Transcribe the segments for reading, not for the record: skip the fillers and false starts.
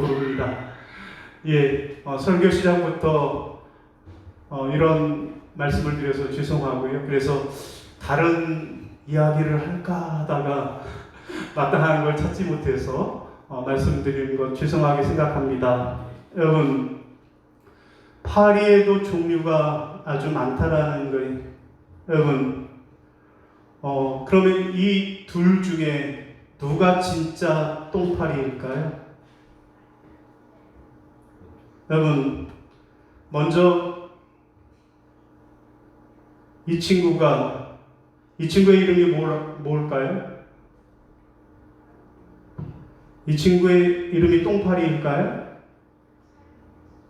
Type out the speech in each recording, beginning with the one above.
부릅니다. 설교 시작부터 이런 말씀을 드려서 죄송하고요. 그래서 다른 이야기를 할까 하다가 마땅한 걸 찾지 못해서 말씀드리는 것 죄송하게 생각합니다. 여러분, 파리에도 종류가 아주 많다라는 거예요. 여러분, 그러면 이 둘 중에 누가 진짜 똥파리일까요? 여러분, 먼저 이 친구의 이름이 뭘까요? 이 친구의 이름이 똥파리일까요?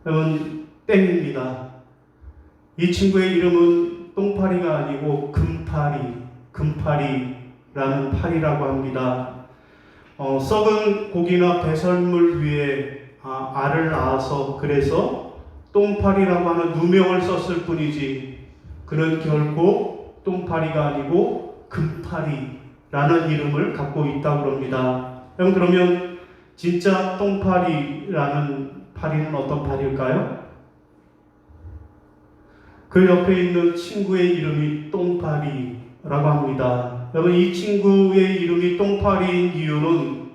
여러분, 땡입니다. 이 친구의 이름은 똥파리가 아니고 금파리라는 파리라고 합니다. 썩은 고기나 배설물 위에 알을 낳아서 그래서 똥파리라고 하는 누명을 썼을 뿐이지 그는 결코 똥파리가 아니고 금파리라는 이름을 갖고 있다고 합니다. 그러면 진짜 똥파리라는 파리는 어떤 파리일까요? 그 옆에 있는 친구의 이름이 똥파리라고 합니다. 여러분, 이 친구의 이름이 똥파리인 이유는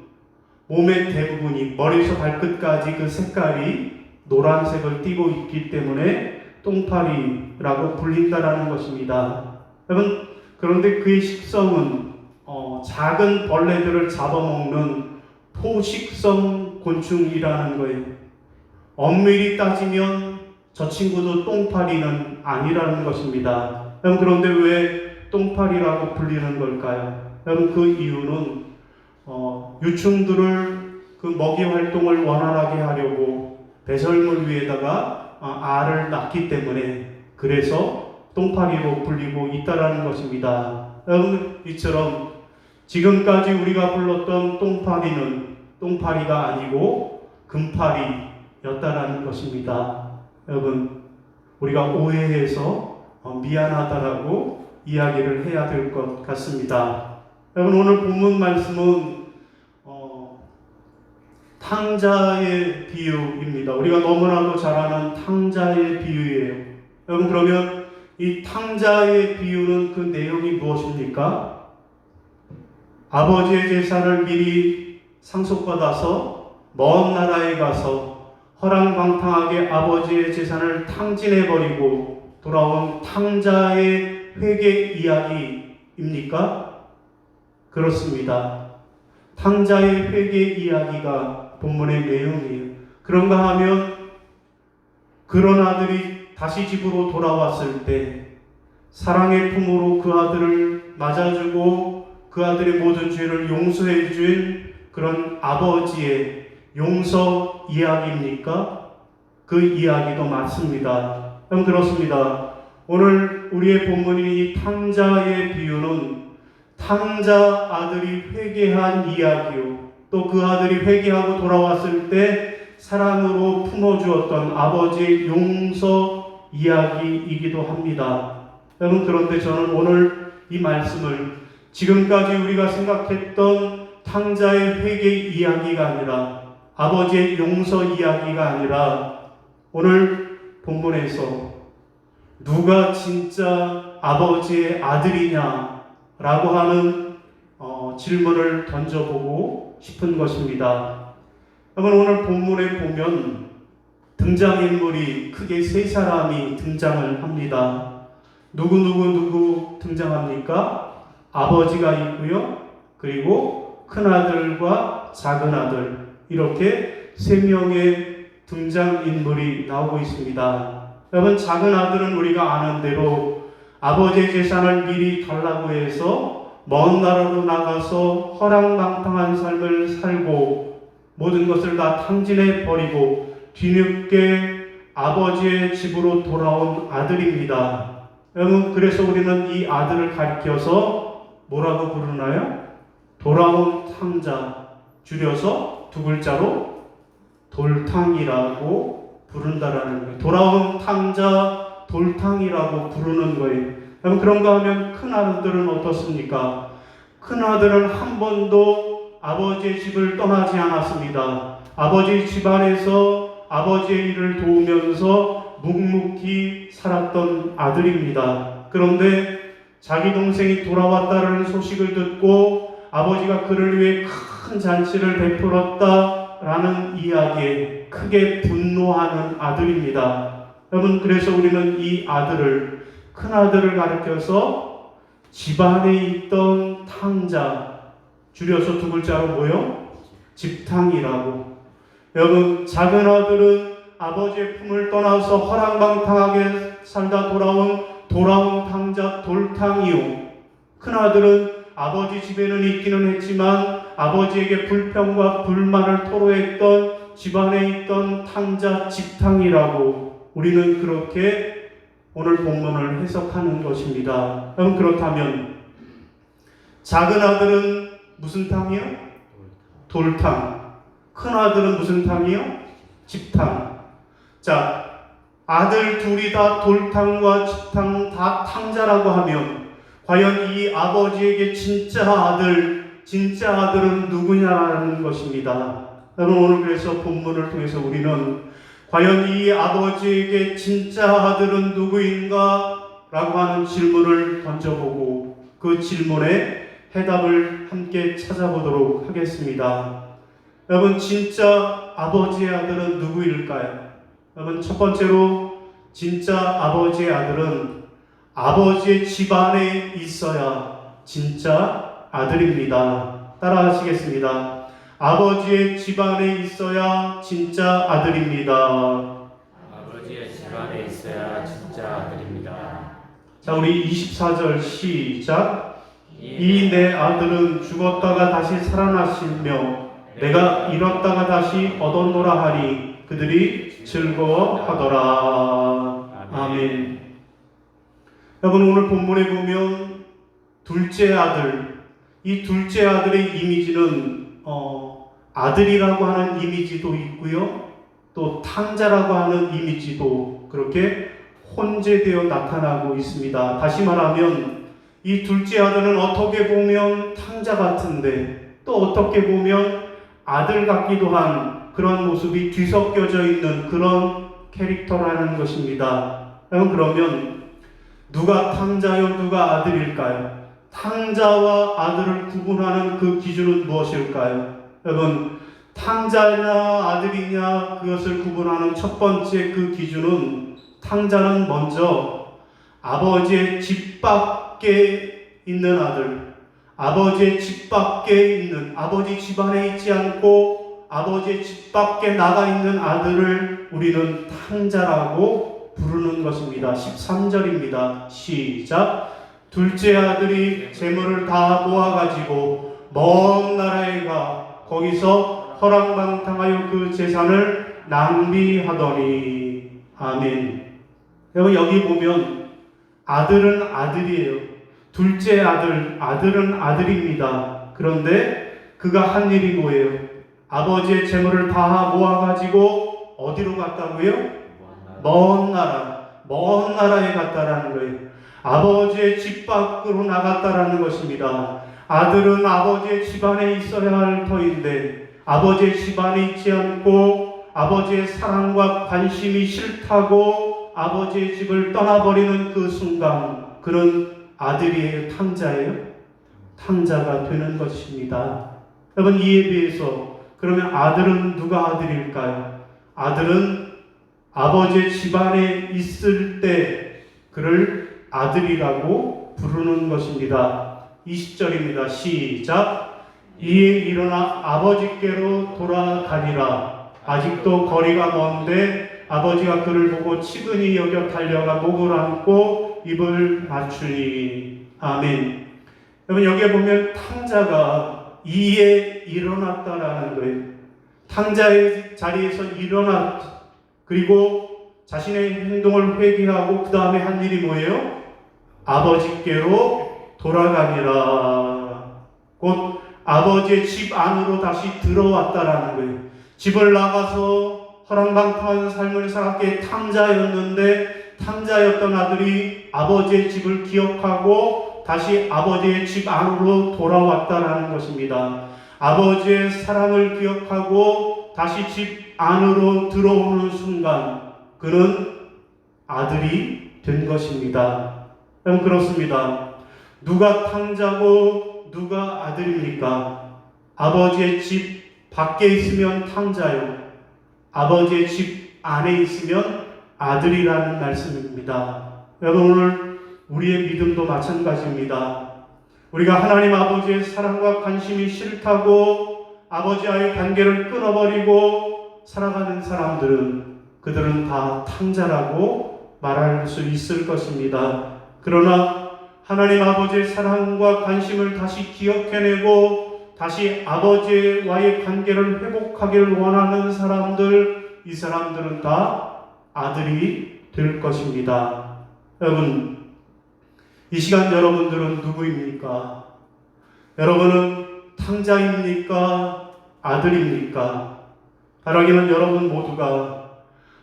몸의 대부분이 머리에서 발끝까지 그 색깔이 노란색을 띠고 있기 때문에 똥파리라고 불린다라는 것입니다. 여러분, 그런데 그의 식성은 작은 벌레들을 잡아먹는 포식성 곤충이라는 거예요. 엄밀히 따지면 저 친구도 똥파리는 아니라는 것입니다. 여러분, 그런데 왜 똥파리라고 불리는 걸까요? 여러분, 그 이유는 유충들을 그 먹이 활동을 원활하게 하려고 배설물 위에다가 알을 낳기 때문에 그래서 똥파리로 불리고 있다라는 것입니다. 여러분, 이처럼 지금까지 우리가 불렀던 똥파리는 똥파리가 아니고 금파리였다라는 것입니다. 여러분, 우리가 오해해서 미안하다라고 이야기를 해야 될 것 같습니다. 여러분, 오늘 본문 말씀은 탕자의 비유입니다. 우리가 너무나도 잘 아는 탕자의 비유예요. 여러분, 그러면 이 탕자의 비유는 그 내용이 무엇입니까? 아버지의 재산을 미리 상속받아서 먼 나라에 가서 허랑방탕하게 아버지의 재산을 탕진해버리고 돌아온 탕자의 회개 이야기입니까? 그렇습니다. 탕자의 회개 이야기가 본문의 내용이에요. 그런가 하면 그런 아들이 다시 집으로 돌아왔을 때 사랑의 품으로 그 아들을 맞아주고 그 아들의 모든 죄를 용서해 준 그런 아버지의 용서 이야기입니까? 그 이야기도 맞습니다. 그렇습니다. 오늘 우리의 본문인 이 탕자의 비유는 탕자 아들이 회개한 이야기요, 또 그 아들이 회개하고 돌아왔을 때 사랑으로 품어주었던 아버지의 용서 이야기이기도 합니다. 여러분, 그런데 저는 오늘 이 말씀을 지금까지 우리가 생각했던 탕자의 회개 이야기가 아니라 아버지의 용서 이야기가 아니라 오늘 본문에서 누가 진짜 아버지의 아들이냐라고 하는 질문을 던져보고 싶은 것입니다. 여러분, 오늘 본문에 보면 등장인물이 크게 세 사람이 등장을 합니다. 누구 등장합니까? 아버지가 있고요. 그리고 큰아들과 작은아들, 이렇게 세 명의 등장인물이 나오고 있습니다. 여러분, 작은아들은 우리가 아는 대로 아버지의 재산을 미리 달라고 해서 먼 나라로 나가서 허랑방탕한 삶을 살고 모든 것을 다 탕진해 버리고 뒤늦게 아버지의 집으로 돌아온 아들입니다. 여러분, 그래서 우리는 이 아들을 가리켜서 뭐라고 부르나요? 돌아온 탕자, 줄여서 두 글자로 돌탕이라고 부른다라는 거예요. 돌아온 탕자, 돌탕이라고 부르는 거예요. 여러분, 그런가 하면 큰아들은 어떻습니까? 큰아들은 한 번도 아버지의 집을 떠나지 않았습니다. 아버지 집안에서 아버지의 일을 도우면서 묵묵히 살았던 아들입니다. 그런데 자기 동생이 돌아왔다는 소식을 듣고 아버지가 그를 위해 큰 잔치를 베풀었다라는 이야기에 크게 분노하는 아들입니다. 여러분, 그래서 우리는 이 아들을, 큰 아들을 가리켜서 집안에 있던 탕자, 줄여서 두 글자로 뭐요? 집탕이라고. 여러분, 작은 아들은 아버지의 품을 떠나서 허랑방탕하게 살다 돌아온 탕자 돌탕이요. 큰 아들은 아버지 집에는 있기는 했지만 아버지에게 불평과 불만을 토로했던 집안에 있던 탕자 집탕이라고 우리는 그렇게 오늘 본문을 해석하는 것입니다. 그럼 그렇다면 작은 아들은 무슨 탕이요? 돌탕. 큰 아들은 무슨 탕이요? 집탕. 자, 아들 둘이 다 돌탕과 집탕 다 탕자라고 하면 과연 이 아버지에게 진짜 아들은 누구냐라는 것입니다. 여러분, 오늘 그래서 본문을 통해서 우리는 과연 이 아버지에게 진짜 아들은 누구인가? 라고 하는 질문을 던져보고 그 질문에 해답을 함께 찾아보도록 하겠습니다. 여러분, 진짜 아버지의 아들은 누구일까요? 여러분, 첫 번째로 진짜 아버지의 아들은 아버지의 집안에 있어야 진짜 아들입니다. 따라 하시겠습니다. 아버지의 집안에 있어야 진짜 아들입니다. 아버지의 집안에 있어야 진짜 아들입니다. 자, 우리 24절 시작. 이 내 아들은 죽었다가 다시 살아나시며 내가 잃었다가 다시 얻었노라 하니 그들이 즐거워하더라. 아멘. 여러분, 오늘 본문에 보면 둘째 아들, 이 둘째 아들의 이미지는 아들이라고 하는 이미지도 있고요, 또 탕자라고 하는 이미지도 그렇게 혼재되어 나타나고 있습니다. 다시 말하면 이 둘째 아들은 어떻게 보면 탕자 같은데 또 어떻게 보면 아들 같기도 한 그런 모습이 뒤섞여져 있는 그런 캐릭터라는 것입니다. 그러면 누가 탕자요, 누가 아들일까요? 탕자와 아들을 구분하는 그 기준은 무엇일까요? 여러분, 탕자냐 아들이냐 그것을 구분하는 첫 번째 그 기준은, 탕자는 먼저 아버지의 집 밖에 있는 아들, 아버지의 집 밖에 있는, 아버지 집안에 있지 않고 아버지의 집 밖에 나가 있는 아들을 우리는 탕자라고 부르는 것입니다. 13절입니다. 시작. 둘째 아들이 재물을 다 모아가지고 먼 나라에 가 거기서 허랑방탕하여 그 재산을 낭비하더니. 아멘. 여러분, 여기 보면 아들은 아들이에요. 둘째 아들은 아들입니다. 그런데 그가 한 일이 뭐예요? 아버지의 재물을 다 모아가지고 어디로 갔다고요? 먼 나라에 갔다라는 거예요. 아버지의 집 밖으로 나갔다라는 것입니다. 아들은 아버지의 집안에 있어야 할 터인데 아버지의 집안에 있지 않고 아버지의 사랑과 관심이 싫다고 아버지의 집을 떠나버리는 그 순간, 그런 아들이 탕자예요? 탕자가 되는 것입니다. 여러분, 이에 비해서 그러면 아들은 누가 아들일까요? 아들은 아버지의 집안에 있을 때 그를 아들이라고 부르는 것입니다. 20절입니다. 시작. 이에 일어나 아버지께로 돌아가니라. 아직도 거리가 먼데 아버지가 그를 보고 치근히 여겨 달려가 목을 안고 입을 맞추니. 아멘. 여러분, 여기에 보면 탕자가 이에 일어났다라는 거예요. 탕자의 자리에서 일어났, 그리고 자신의 행동을 회개하고 그 다음에 한 일이 뭐예요? 아버지께로 돌아가니라. 곧 아버지의 집 안으로 다시 들어왔다라는 거예요. 집을 나가서 허랑방탕한 삶을 살았기에 탕자였던 아들이 아버지의 집을 기억하고 다시 아버지의 집 안으로 돌아왔다라는 것입니다. 아버지의 사랑을 기억하고 다시 집 안으로 들어오는 순간 그는 아들이 된 것입니다. 여러분 그렇습니다. 누가 탕자고 누가 아들입니까? 아버지의 집 밖에 있으면 탕자요, 아버지의 집 안에 있으면 아들이라는 말씀입니다. 여러분 오늘 우리의 믿음도 마찬가지입니다. 우리가 하나님 아버지의 사랑과 관심이 싫다고 아버지와의 관계를 끊어버리고 살아가는 사람들은 그들은 다 탕자라고 말할 수 있을 것입니다. 그러나 하나님 아버지의 사랑과 관심을 다시 기억해내고 다시 아버지와의 관계를 회복하기를 원하는 사람들, 이 사람들은 다 아들이 될 것입니다. 여러분, 이 시간 여러분들은 누구입니까? 여러분은 탕자입니까? 아들입니까? 바라기는 여러분 모두가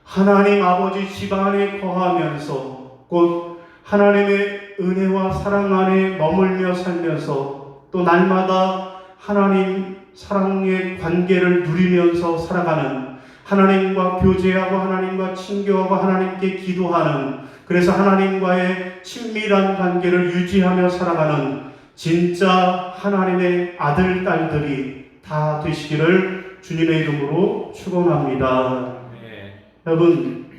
하나님 아버지 집안에 거하면서 곧 하나님의 은혜와 사랑 안에 머물며 살면서 또 날마다 하나님 사랑의 관계를 누리면서 살아가는, 하나님과 교제하고 하나님과 친교하고 하나님께 기도하는, 그래서 하나님과의 친밀한 관계를 유지하며 살아가는 진짜 하나님의 아들, 딸들이 다 되시기를 주님의 이름으로 축원합니다. 여러분,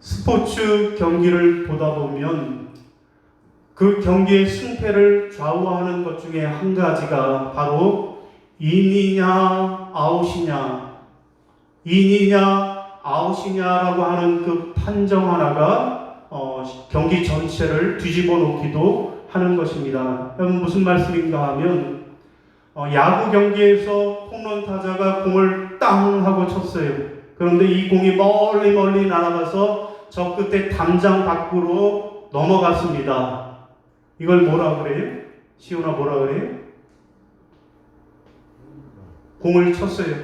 스포츠 경기를 보다 보면 그 경기의 승패를 좌우하는 것 중에 한 가지가 바로 인이냐 아웃이냐, 인이냐 아웃이냐라고 하는 그 판정 하나가 경기 전체를 뒤집어 놓기도 하는 것입니다. 여러분 무슨 말씀인가 하면 야구 경기에서 홈런 타자가 공을 땅 하고 쳤어요. 그런데 이 공이 멀리 날아가서 저 끝에 담장 밖으로 넘어갔습니다. 이걸 뭐라 그래요? 시온아 뭐라 그래요? 공을 쳤어요.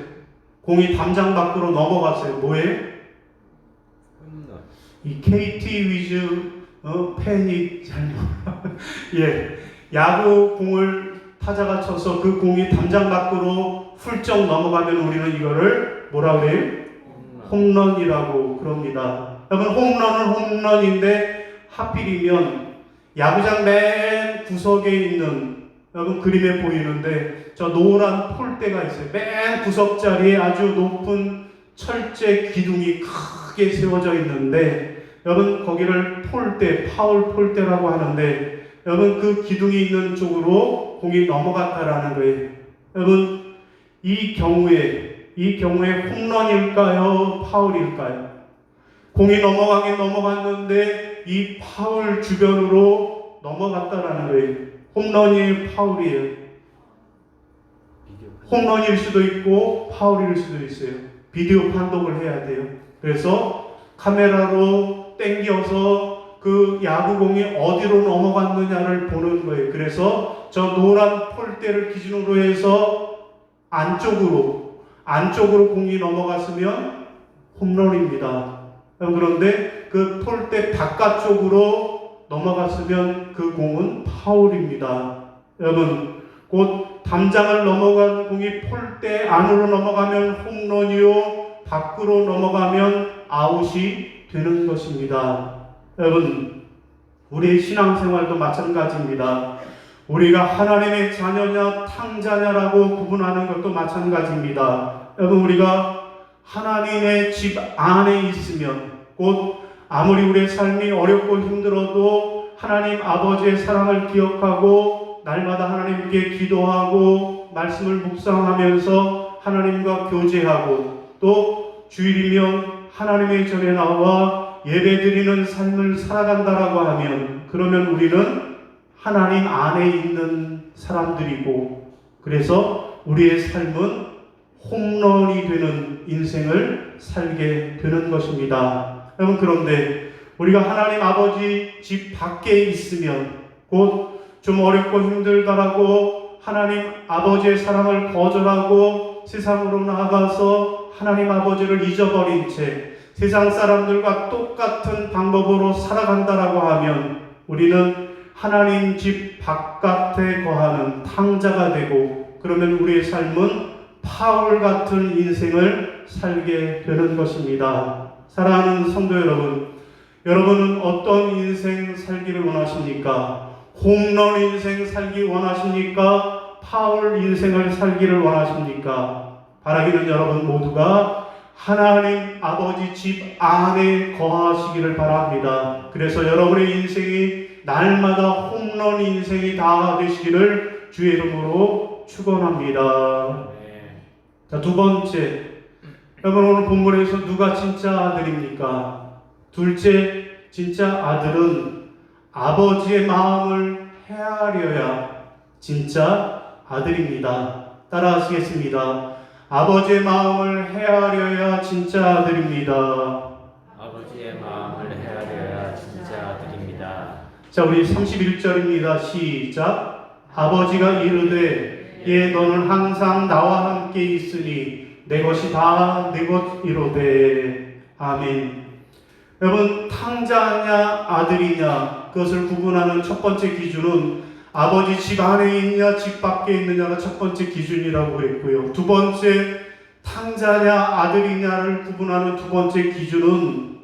공이 담장 밖으로 넘어갔어요. 뭐예요? 이 KT 위즈 팬이 잘 예, 야구 공을 타자가 쳐서 그 공이 담장 밖으로 훌쩍 넘어가면 우리는 이거를 뭐라 그래요? 홈런이라고 그럽니다. 여러분 홈런은 홈런인데 하필이면 야구장 맨 구석에 있는, 여러분 그림에 보이는데 저 노란 폴대가 있어요. 맨 구석 자리에 아주 높은 철제 기둥이 크게 세워져 있는데 여러분 거기를 폴대, 파울 폴대라고 하는데 여러분 그 기둥이 있는 쪽으로 공이 넘어갔다라는 거예요. 여러분 이 경우에 홈런일까요? 파울일까요? 공이 넘어가긴 넘어갔는데 이 파울 주변으로 넘어갔다라는 거예요. 홈런이 파울이에요. 홈런일 수도 있고 파울일 수도 있어요. 비디오 판독을 해야 돼요. 그래서 카메라로 당겨서 그 야구공이 어디로 넘어갔느냐를 보는 거예요. 그래서 저 노란 폴대를 기준으로 해서 안쪽으로 공이 넘어갔으면 홈런입니다. 그런데 그 폴대 바깥쪽으로 넘어갔으면 그 공은 파울입니다. 여러분, 곧 담장을 넘어간 공이 폴대 안으로 넘어가면 홈런이요, 밖으로 넘어가면 아웃이 되는 것입니다. 여러분, 우리의 신앙생활도 마찬가지입니다. 우리가 하나님의 자녀냐 탕자냐라고 구분하는 것도 마찬가지입니다. 여러분 우리가 하나님의 집 안에 있으면 곧 아무리 우리의 삶이 어렵고 힘들어도 하나님 아버지의 사랑을 기억하고 날마다 하나님께 기도하고 말씀을 묵상하면서 하나님과 교제하고 또 주일이면 하나님의 전에 나와 예배드리는 삶을 살아간다라고 하면 그러면 우리는 하나님 안에 있는 사람들이고 그래서 우리의 삶은 홈런이 되는 인생을 살게 되는 것입니다. 여러분 그런데 우리가 하나님 아버지 집 밖에 있으면 곧 좀 어렵고 힘들다라고 하나님 아버지의 사랑을 거절하고 세상으로 나아가서 하나님 아버지를 잊어버린 채 세상 사람들과 똑같은 방법으로 살아간다라고 하면 우리는 하나님 집 바깥에 거하는 탕자가 되고 그러면 우리의 삶은 파울 같은 인생을 살게 되는 것입니다. 사랑하는 성도 여러분, 여러분은 어떤 인생 살기를 원하십니까? 홈런 인생 살기 원하십니까? 파울 인생을 살기를 원하십니까? 바라기는 여러분 모두가 하나님 아버지 집 안에 거하시기를 바랍니다. 그래서 여러분의 인생이 날마다 홈런 인생이 다 되시기를 주의 이름으로 축원합니다. 자, 두 번째, 여러분 오늘 본문에서 누가 진짜 아들입니까? 둘째, 진짜 아들은 아버지의 마음을 헤아려야 진짜 아들입니다. 따라하시겠습니다. 아버지의 마음을 헤아려야 진짜 아들입니다. 아버지의 마음을 헤아려야 진짜 아들입니다. 자, 우리 31절입니다. 시작. 아버지가 이르되 예 너는 항상 나와 함께 있으니 내 것이 다 내 것이로되. 아멘. 여러분, 탕자냐 아들이냐 그것을 구분하는 첫 번째 기준은 아버지 집 안에 있냐 집 밖에 있느냐가 첫 번째 기준이라고 했고요. 두 번째, 탕자냐 아들이냐를 구분하는 두 번째 기준은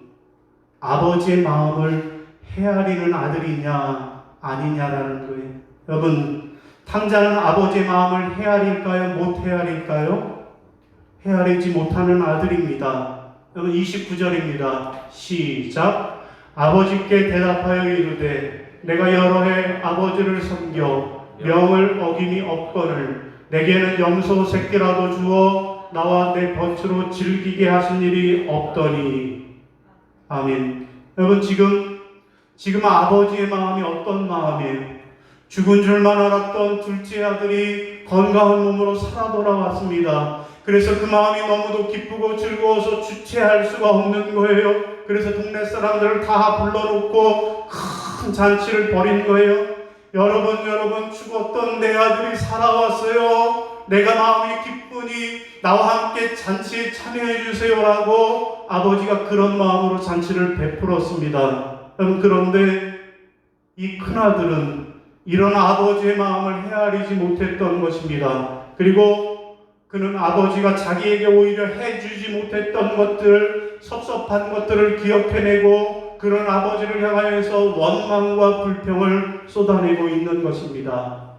아버지의 마음을 헤아리는 아들이냐 아니냐라는 거예요. 여러분, 탕자는 아버지의 마음을 헤아릴까요? 못 헤아릴까요? 헤아리지 못하는 아들입니다. 여러분, 29절입니다. 시작. 아버지께 대답하여 이르되 내가 여러 해 아버지를 섬겨 명을 어김이 없거늘 내게는 염소 새끼라도 주어 나와 내 덫으로 즐기게 하신 일이 없더니. 아멘. 여러분, 지금 아버지의 마음이 어떤 마음이에요? 죽은 줄만 알았던 둘째 아들이 건강한 몸으로 살아 돌아왔습니다. 그래서 그 마음이 너무도 기쁘고 즐거워서 주체할 수가 없는 거예요. 그래서 동네 사람들을 다 불러놓고 큰 잔치를 벌인 거예요. 여러분, 죽었던 내 아들이 살아왔어요. 내가 마음이 기쁘니 나와 함께 잔치에 참여해 주세요라고 아버지가 그런 마음으로 잔치를 베풀었습니다. 여러분, 그런데 이 큰아들은 이런 아버지의 마음을 헤아리지 못했던 것입니다. 그리고 그는 아버지가 자기에게 오히려 해주지 못했던 것들, 섭섭한 것들을 기억해내고 그런 아버지를 향하여서 원망과 불평을 쏟아내고 있는 것입니다.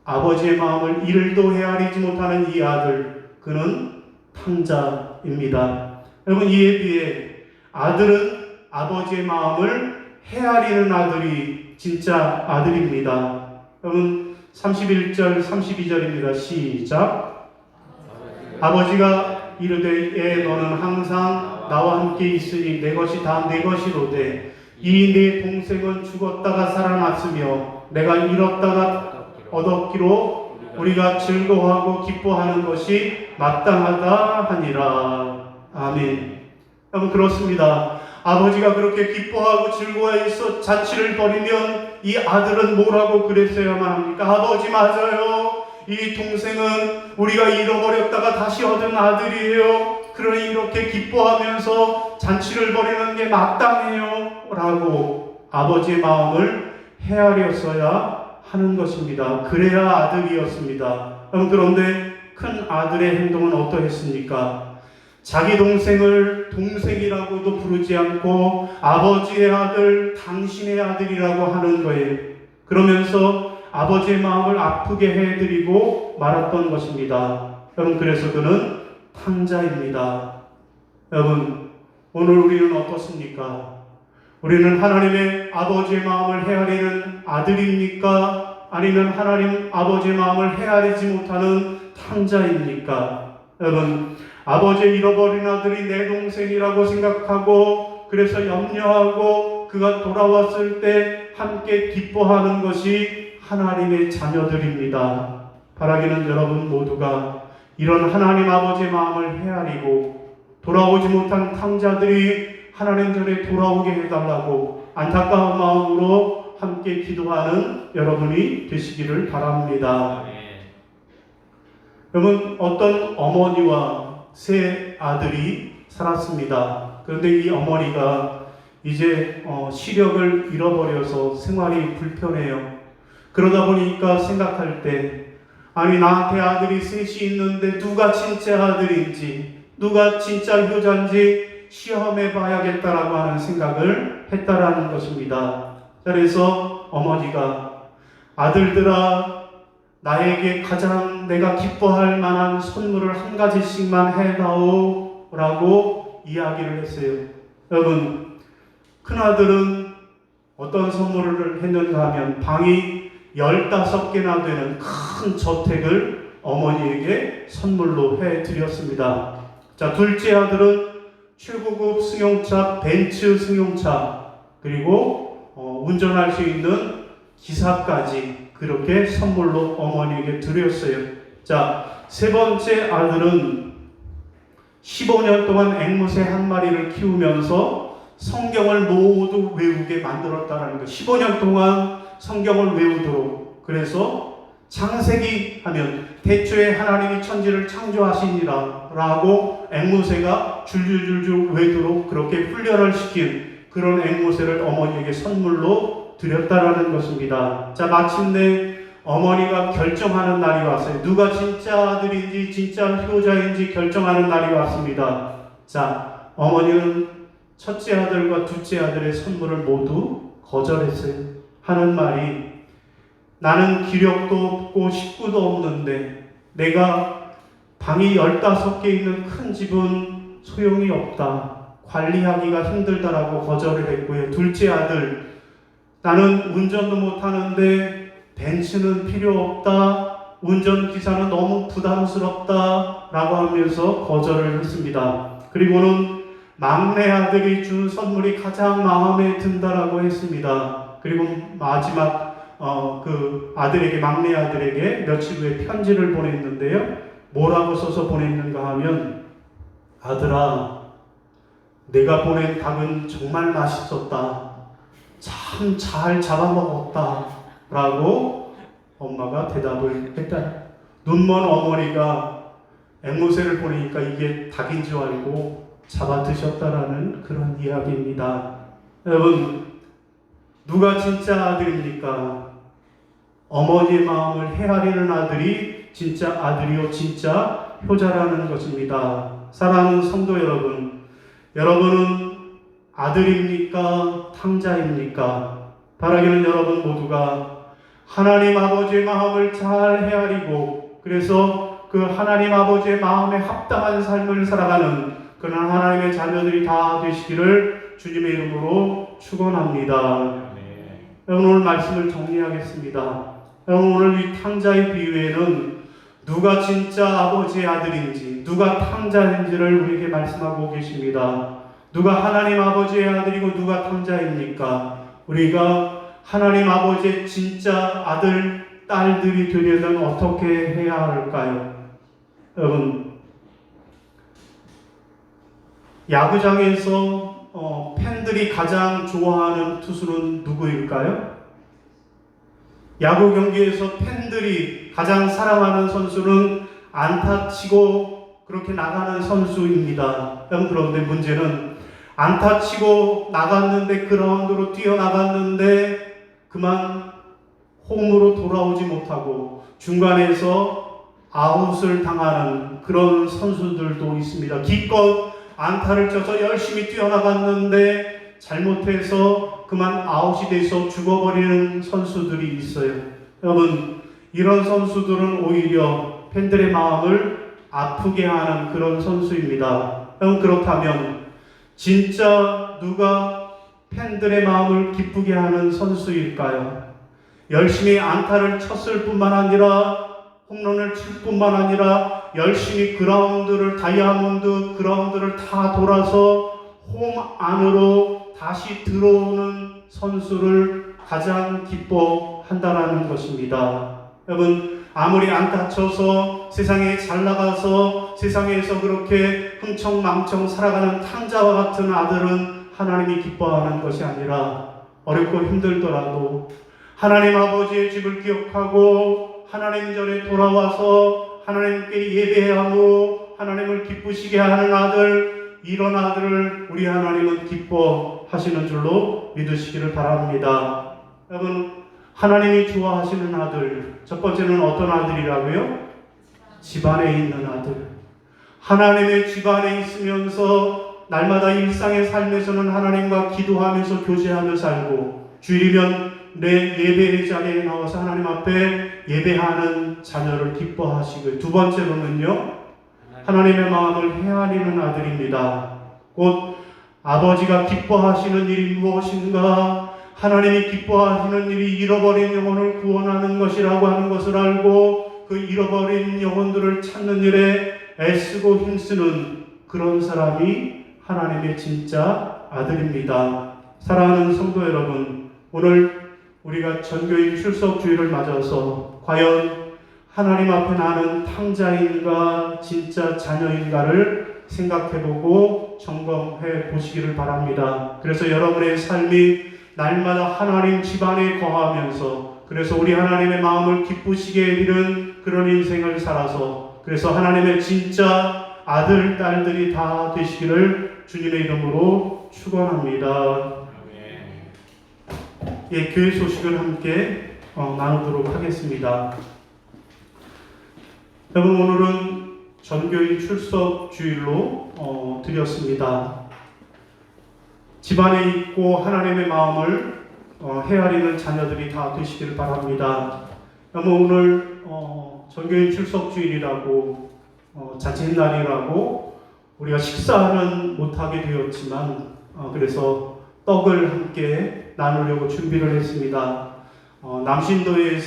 아버지의 마음을 1도 헤아리지 못하는 이 아들, 그는 탕자입니다. 여러분, 이에 비해 아들은 아버지의 마음을 헤아리는 아들이 진짜 아들입니다. 여러분, 31절, 32절입니다. 시작. 아버지가 이르되 예 너는 항상 나와 함께 있으니 내 것이 다 내 것이로되 이 내 동생은 죽었다가 살아났으며 내가 잃었다가 얻었기로 우리가 즐거워하고 기뻐하는 것이 마땅하다 하니라. 아멘. 여러분, 그렇습니다. 아버지가 그렇게 기뻐하고 즐거워해서 잔치를 벌이면 이 아들은 뭐라고 그랬어야만 합니까? 아버지 맞아요. 이 동생은 우리가 잃어버렸다가 다시 얻은 아들이에요. 그러니 이렇게 기뻐하면서 잔치를 벌이는 게 마땅해요 라고 아버지의 마음을 헤아렸어야 하는 것입니다. 그래야 아들이었습니다. 그런데 큰 아들의 행동은 어떠했습니까? 자기 동생을 동생이라고도 부르지 않고 아버지의 아들, 당신의 아들이라고 하는 거예요. 그러면서 아버지의 마음을 아프게 해드리고 말았던 것입니다. 여러분, 그래서 그는 탕자입니다. 여러분, 오늘 우리는 어떻습니까? 우리는 하나님의 아버지의 마음을 헤아리는 아들입니까? 아니면 하나님 아버지의 마음을 헤아리지 못하는 탕자입니까? 여러분, 아버지의 잃어버린 아들이 내 동생이라고 생각하고 그래서 염려하고 그가 돌아왔을 때 함께 기뻐하는 것이 하나님의 자녀들입니다. 바라기는 여러분 모두가 이런 하나님 아버지의 마음을 헤아리고 돌아오지 못한 탕자들이 하나님 전에 돌아오게 해달라고 안타까운 마음으로 함께 기도하는 여러분이 되시기를 바랍니다. 여러분, 어떤 어머니와 세 아들이 살았습니다. 그런데 이 어머니가 이제 시력을 잃어버려서 생활이 불편해요. 그러다 보니까 생각할 때 아니 나한테 아들이 셋이 있는데 누가 진짜 아들인지 누가 진짜 효자인지 시험해 봐야겠다라고 하는 생각을 했다라는 것입니다. 그래서 어머니가 아들들아 나에게 가장 내가 기뻐할 만한 선물을 한 가지씩만 해다오 라고 이야기를 했어요. 여러분 큰아들은 어떤 선물을 했는가 하면 방이 15개나 되는 큰 저택을 어머니에게 선물로 해드렸습니다. 자, 둘째 아들은 최고급 승용차 벤츠 승용차 그리고 운전할 수 있는 기사까지 그렇게 선물로 어머니에게 드렸어요. 자, 세 번째 아들은 15년 동안 앵무새 한 마리를 키우면서 성경을 모두 외우게 만들었다는 것. 15년 동안 성경을 외우도록. 그래서 창세기 하면 태초에 하나님이 천지를 창조하시니라 라고 앵무새가 줄줄줄줄 외도록 그렇게 훈련을 시킨 그런 앵무새를 어머니에게 선물로 드렸다라는 것입니다. 자, 마침내 어머니가 결정하는 날이 왔어요. 누가 진짜 아들인지 진짜 효자인지 결정하는 날이 왔습니다. 자, 어머니는 첫째 아들과 둘째 아들의 선물을 모두 거절했어요. 하는 말이 나는 기력도 없고 식구도 없는데 내가 방이 15개 있는 큰 집은 소용이 없다. 관리하기가 힘들다라고 거절을 했고요. 둘째 아들 나는 운전도 못하는데 벤츠는 필요 없다. 운전기사는 너무 부담스럽다. 라고 하면서 거절을 했습니다. 그리고는 막내 아들이 준 선물이 가장 마음에 든다라고 했습니다. 그리고 마지막 그 아들에게 막내 아들에게 며칠 후에 편지를 보냈는데요. 뭐라고 써서 보냈는가 하면 아들아 내가 보낸 닭은 정말 맛있었다. 참 잘 잡아먹었다. 라고 엄마가 대답을 했다. 눈먼 어머니가 앵무새를 보내니까 이게 닭인 줄 알고 잡아 드셨다라는 그런 이야기입니다. 여러분 누가 진짜 아들입니까? 어머니의 마음을 헤아리는 아들이 진짜 아들이요 진짜 효자라는 것입니다. 사랑하는 성도 여러분, 여러분은 아들입니까? 탕자입니까? 바라기는 여러분 모두가 하나님 아버지의 마음을 잘 헤아리고 그래서 그 하나님 아버지의 마음에 합당한 삶을 살아가는 그런 하나님의 자녀들이 다 되시기를 주님의 이름으로 축원합니다. 여러분 오늘 말씀을 정리하겠습니다. 여러분 오늘 이 탕자의 비유에는 누가 진짜 아버지의 아들인지 누가 탕자인지를 우리에게 말씀하고 계십니다. 누가 하나님 아버지의 아들이고 누가 탕자입니까? 우리가 하나님 아버지의 진짜 아들, 딸들이 되려면 어떻게 해야 할까요? 여러분 야구장에서 팬들이 가장 좋아하는 투수는 누구일까요? 야구 경기에서 팬들이 가장 사랑하는 선수는 안타치고 그렇게 나가는 선수입니다. 그런데 문제는 안타치고 나갔는데 그라운드로 뛰어나갔는데 그만 홈으로 돌아오지 못하고 중간에서 아웃을 당하는 그런 선수들도 있습니다. 기껏 안타를 쳐서 열심히 뛰어나갔는데 잘못해서 그만 아웃이 돼서 죽어버리는 선수들이 있어요. 여러분 이런 선수들은 오히려 팬들의 마음을 아프게 하는 그런 선수입니다. 여러분 그렇다면 진짜 누가 팬들의 마음을 기쁘게 하는 선수일까요? 열심히 안타를 쳤을 뿐만 아니라 홈런을 칠 뿐만 아니라 열심히 다이아몬드 그라운드를 다 돌아서 홈 안으로 다시 들어오는 선수를 가장 기뻐한다라는 것입니다. 여러분 아무리 안타 쳐서 세상에 잘 나가서 세상에서 그렇게 흥청망청 살아가는 탕자와 같은 아들은 하나님이 기뻐하는 것이 아니라 어렵고 힘들더라도 하나님 아버지의 집을 기억하고 하나님 전에 돌아와서 하나님께 예배하고 하나님을 기쁘시게 하는 아들, 이런 아들을 우리 하나님은 기뻐하시는 줄로 믿으시기를 바랍니다. 여러분 하나님이 좋아하시는 아들. 첫 번째는 어떤 아들이라고요? 집안에 있는 아들. 하나님의 집안에 있으면서 날마다 일상의 삶에서는 하나님과 기도하면서 교제하며 살고, 주일이면 내 예배의 자리에 나와서 하나님 앞에 예배하는 자녀를 기뻐하시고, 두 번째로는요, 하나님의 마음을 헤아리는 아들입니다. 곧 아버지가 기뻐하시는 일이 무엇인가, 하나님이 기뻐하시는 일이 잃어버린 영혼을 구원하는 것이라고 하는 것을 알고 그 잃어버린 영혼들을 찾는 일에 애쓰고 힘쓰는 그런 사람이 하나님의 진짜 아들입니다. 사랑하는 성도 여러분, 오늘 우리가 전교인 출석주일을 맞아서 과연 하나님 앞에 나는 탕자인가 진짜 자녀인가를 생각해보고 점검해 보시기를 바랍니다. 그래서 여러분의 삶이 날마다 하나님 집안에 거하면서, 그래서 우리 하나님의 마음을 기쁘시게 해드리는 그런 인생을 살아서, 그래서 하나님의 진짜 아들, 딸들이 다 되시기를 주님의 이름으로 축원합니다. 예, 교회 소식을 함께 나누도록 하겠습니다. 여러분, 오늘은 전교인 출석 주일로 드렸습니다. 집안에 있고 하나님의 마음을 헤아리는 자녀들이 다 되시기를 바랍니다. 여러분, 오늘 전교인 출석 주일이라고 자칫날이라고 우리가 식사는 못하게 되었지만 그래서 떡을 함께 나누려고 준비를 했습니다. 남신도에